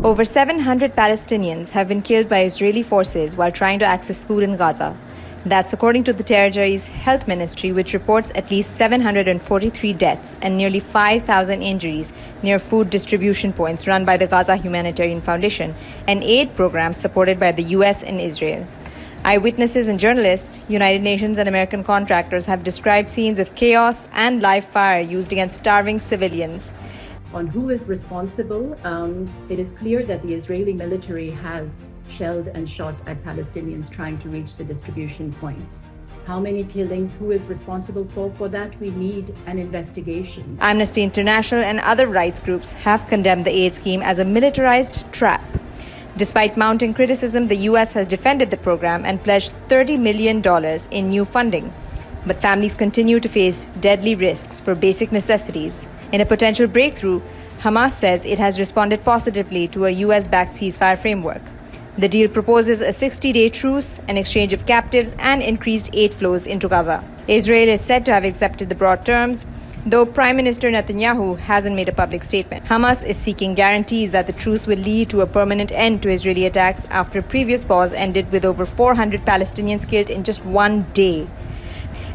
Over 700 Palestinians have been killed by Israeli forces while trying to access food in Gaza. That's according to the territory's health ministry, which reports at least 743 deaths and nearly 5,000 injuries near food distribution points run by the Gaza Humanitarian Foundation, an aid program supported by the US and Israel. Eyewitnesses and journalists, United Nations and American contractors have described scenes of chaos and live fire used against starving civilians. On who is responsible, it is clear that the Israeli military has shelled and shot at Palestinians trying to reach the distribution points. How many killings, who is responsible for that? We need an investigation. Amnesty International and other rights groups have condemned the aid scheme as a militarized trap. Despite mounting criticism, the US has defended the program and pledged $30 million in new funding. But families continue to face deadly risks for basic necessities. In a potential breakthrough, Hamas says it has responded positively to a US-backed ceasefire framework. The deal proposes a 60-day truce, an exchange of captives, and increased aid flows into Gaza. Israel is said to have accepted the broad terms, though Prime Minister Netanyahu hasn't made a public statement. Hamas is seeking guarantees that the truce will lead to a permanent end to Israeli attacks after a previous pause ended with over 400 Palestinians killed in just one day.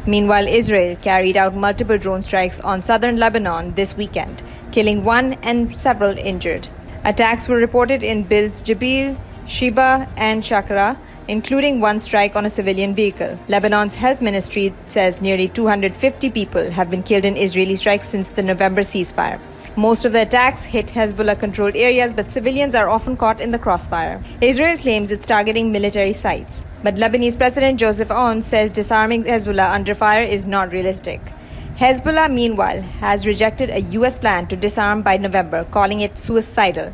Meanwhile, Israel carried out multiple drone strikes on southern Lebanon this weekend, killing one and several injured. Attacks were reported in Bilt Jabil, Sheba, and Shakra, including one strike on a civilian vehicle. Lebanon's health ministry says nearly 250 people have been killed in Israeli strikes since the November ceasefire. Most of the attacks hit Hezbollah-controlled areas, but civilians are often caught in the crossfire. Israel claims it's targeting military sites, but Lebanese President Joseph Aoun says disarming Hezbollah under fire is not realistic. Hezbollah, meanwhile, has rejected a U.S. plan to disarm by November, calling it suicidal.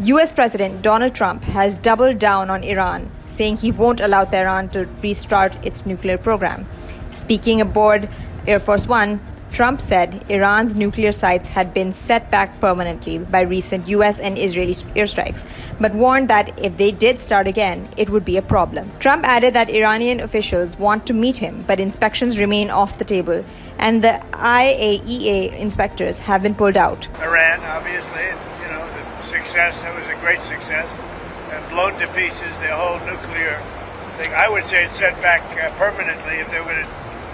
U.S. President Donald Trump has doubled down on Iran, saying he won't allow Tehran to restart its nuclear program. Speaking aboard Air Force One, Trump said Iran's nuclear sites had been set back permanently by recent U.S. and Israeli airstrikes, but warned that if they did start again, it would be a problem. Trump added that Iranian officials want to meet him, but inspections remain off the table, and the IAEA inspectors have been pulled out. Iran, obviously, the success, that was a great success, and blown to pieces the whole nuclear thing. I would say it's set back permanently. If they were to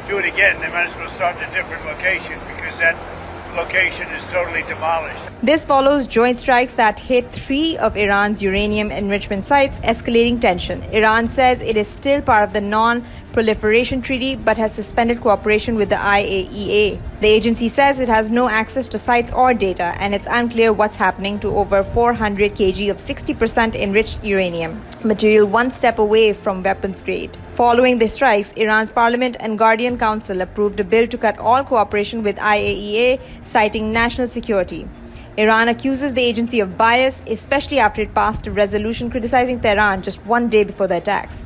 do it again, they might as well start in a different location because that location is totally demolished. This follows joint strikes that hit 3 of Iran's uranium enrichment sites, escalating tension. Iran says it is still part of the Non-Proliferation Treaty but has suspended cooperation with the IAEA. The agency says it has no access to sites or data, and it's unclear what's happening to over 400 kg of 60% enriched uranium, material one step away from weapons grade. Following the strikes, Iran's Parliament and Guardian Council approved a bill to cut all cooperation with IAEA, citing national security. Iran accuses the agency of bias, especially after it passed a resolution criticizing Tehran just one day before the attacks.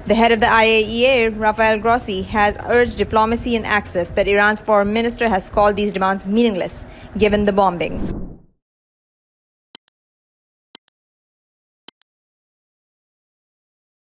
The head of the IAEA, Rafael Grossi, has urged diplomacy and access, but Iran's foreign minister has called these demands meaningless, given the bombings.